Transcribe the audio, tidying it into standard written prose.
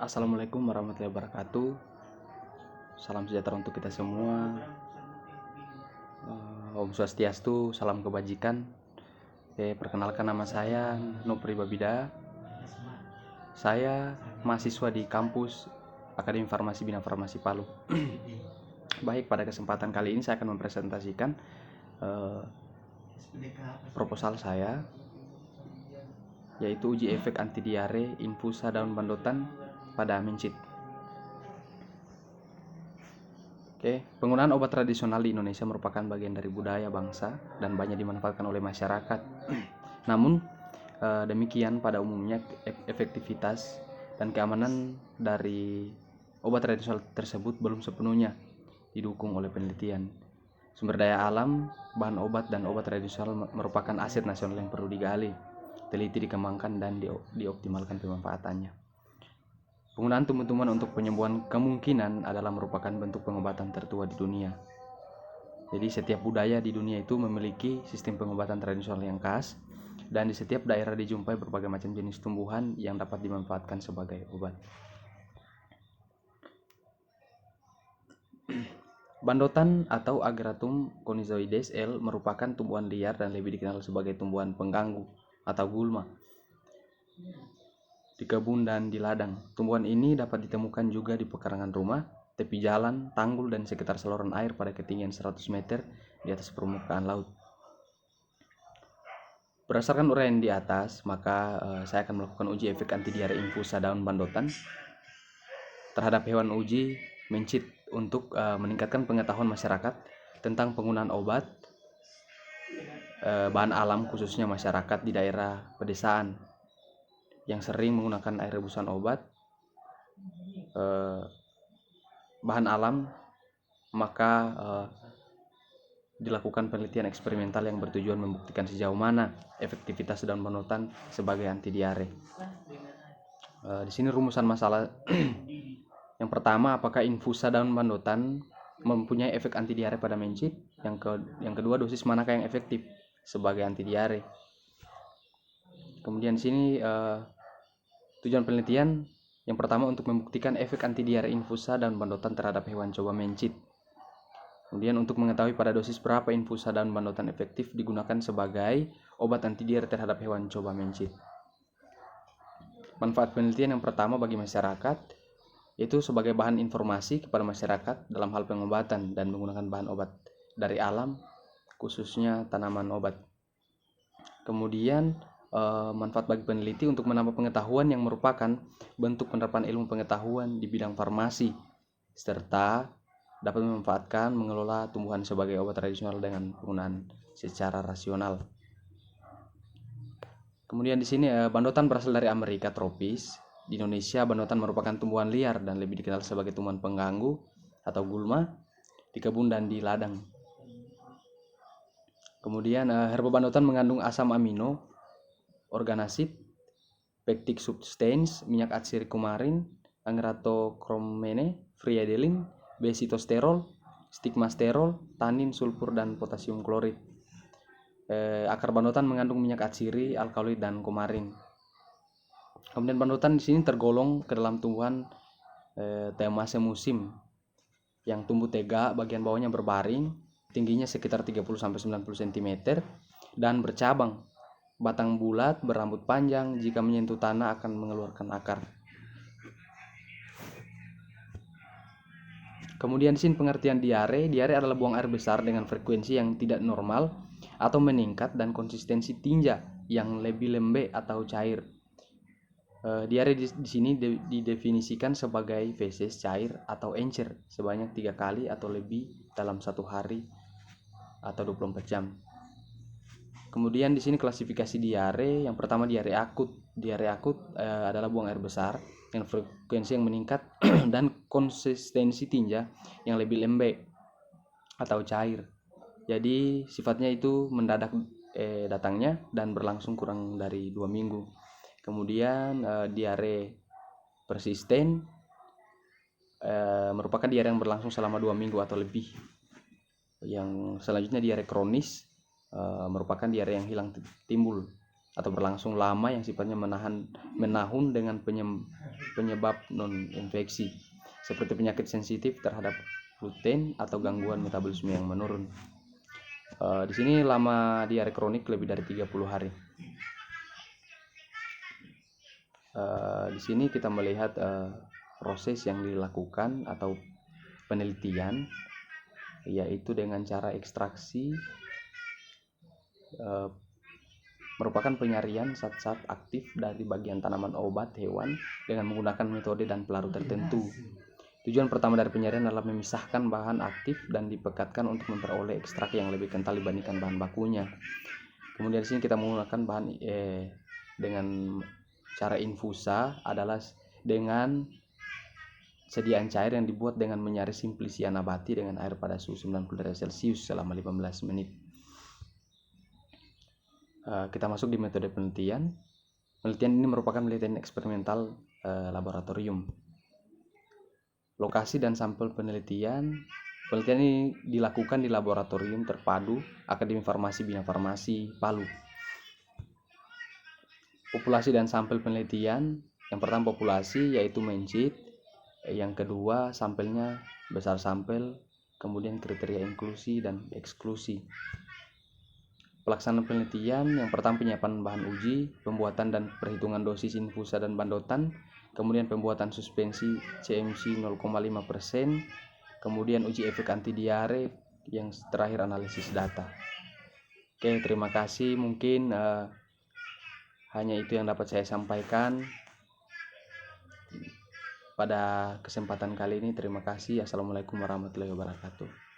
Assalamualaikum warahmatullahi wabarakatuh. Salam sejahtera untuk kita semua. Om Swastiastu, salam kebajikan. Perkenalkan, nama saya Nopri Babida. Saya mahasiswa di kampus Akademi Farmasi Bina Farmasi Palu. Baik, pada kesempatan kali ini saya akan mempresentasikan proposal saya, yaitu uji efek anti diare infusa daun bandotan pada mencit. Penggunaan obat tradisional di Indonesia merupakan bagian dari budaya bangsa dan banyak dimanfaatkan oleh masyarakat. Namun demikian, pada umumnya efektivitas dan keamanan dari obat tradisional tersebut belum sepenuhnya didukung oleh penelitian. Sumber daya alam, bahan obat dan obat tradisional merupakan aset nasional yang perlu digali, teliti, dikembangkan, dan dioptimalkan pemanfaatannya. Penggunaan tumbuh-tumbuhan untuk penyembuhan kemungkinan adalah merupakan bentuk pengobatan tertua di dunia. Jadi setiap budaya di dunia itu memiliki sistem pengobatan tradisional yang khas, dan di setiap daerah dijumpai berbagai macam jenis tumbuhan yang dapat dimanfaatkan sebagai obat. Bandotan atau Agratum conizoides L merupakan tumbuhan liar dan lebih dikenal sebagai tumbuhan pengganggu atau gulma di kebun dan di ladang. Tumbuhan ini dapat ditemukan juga di pekarangan rumah, tepi jalan, tanggul, dan sekitar saluran air pada ketinggian 100 meter di atas permukaan laut. Berdasarkan uraian di atas, maka saya akan melakukan uji efek anti diare infusa daun bandotan terhadap hewan uji mencit untuk meningkatkan pengetahuan masyarakat tentang penggunaan obat bahan alam, khususnya masyarakat di daerah pedesaan yang sering menggunakan air rebusan obat bahan alam, maka dilakukan penelitian eksperimental yang bertujuan membuktikan sejauh mana efektivitas daun bandotan sebagai anti diare. Di sini rumusan masalah. Yang pertama, apakah infusa daun bandotan mempunyai efek anti diare pada mencit? Yang kedua, dosis manakah yang efektif sebagai anti diare? Kemudian di sini tujuan penelitian yang pertama untuk membuktikan efek anti diare infusa daun bandotan terhadap hewan coba mencit. Kemudian untuk mengetahui pada dosis berapa infusa daun bandotan efektif digunakan sebagai obat anti diare terhadap hewan coba mencit. Manfaat penelitian yang pertama bagi masyarakat yaitu sebagai bahan informasi kepada masyarakat dalam hal pengobatan dan menggunakan bahan obat dari alam, khususnya tanaman obat. Kemudian manfaat bagi peneliti untuk menambah pengetahuan yang merupakan bentuk penerapan ilmu pengetahuan di bidang farmasi, serta dapat memanfaatkan mengelola tumbuhan sebagai obat tradisional dengan penggunaan secara rasional. Kemudian di sini bandotan berasal dari Amerika tropis. Di Indonesia, bandotan merupakan tumbuhan liar dan lebih dikenal sebagai tumbuhan pengganggu atau gulma di kebun dan di ladang. Kemudian herba bandotan mengandung asam amino, organosid, pectic substance, minyak atsiri kumarin, angratochromene, friadelin, B-sitosterol, stigmasterol, tanin, sulfur, dan potasium klorid. Akar bandotan mengandung minyak atsiri, alkaloid, dan kumarin. Kemudian bandotan di sini tergolong ke dalam tumbuhan Thaumacea musim yang tumbuh tegak, bagian bawahnya berbaring, tingginya sekitar 30-90 cm dan bercabang. Batang bulat, berambut panjang, jika menyentuh tanah akan mengeluarkan akar. Kemudian di sini pengertian diare. Diare adalah buang air besar dengan frekuensi yang tidak normal atau meningkat dan konsistensi tinja yang lebih lembek atau cair. Diare di sini didefinisikan sebagai feses cair atau encer sebanyak 3 kali atau lebih dalam 1 hari atau 24 jam. Kemudian di sini klasifikasi diare. Yang pertama, diare akut. Diare akut adalah buang air besar dengan frekuensi yang meningkat dan konsistensi tinja yang lebih lembek atau cair. Jadi sifatnya itu mendadak datangnya dan berlangsung kurang dari 2 minggu. Kemudian diare persisten merupakan diare yang berlangsung selama 2 minggu atau lebih. Yang selanjutnya diare kronis merupakan diare yang hilang timbul atau berlangsung lama yang sifatnya menahun dengan penyebab non-infeksi seperti penyakit sensitif terhadap gluten atau gangguan metabolisme yang menurun. Di sini lama diare kronik lebih dari 30 hari. Di sini kita melihat proses yang dilakukan atau penelitian, yaitu dengan cara ekstraksi merupakan penyarian zat-zat aktif dari bagian tanaman obat hewan dengan menggunakan metode dan pelarut tertentu. Tujuan pertama dari penyarian adalah memisahkan bahan aktif dan dipekatkan untuk memperoleh ekstrak yang lebih kental dibandingkan bahan bakunya. Kemudian di sini kita menggunakan bahan dengan cara infusa adalah dengan sediaan cair yang dibuat dengan menyari simplicia nabati dengan air pada suhu 90 derajat Celcius selama 15 menit. Kita masuk di metode penelitian. Penelitian ini merupakan penelitian eksperimental laboratorium. Lokasi dan sampel penelitian. Penelitian ini dilakukan di laboratorium terpadu Akademi Farmasi Bina Farmasi Palu. Populasi dan sampel penelitian. Yang pertama populasi yaitu mencit. Yang kedua sampelnya besar sampel. Kemudian kriteria inklusi dan eksklusi. Pelaksanaan penelitian, yang pertama penyiapan bahan uji, pembuatan dan perhitungan dosis infusa dan bandotan, kemudian pembuatan suspensi CMC 0,5%, kemudian uji efek anti diare, yang terakhir analisis data. Oke, terima kasih. Mungkin hanya itu yang dapat saya sampaikan pada kesempatan kali ini. Terima kasih. Assalamualaikum warahmatullahi wabarakatuh.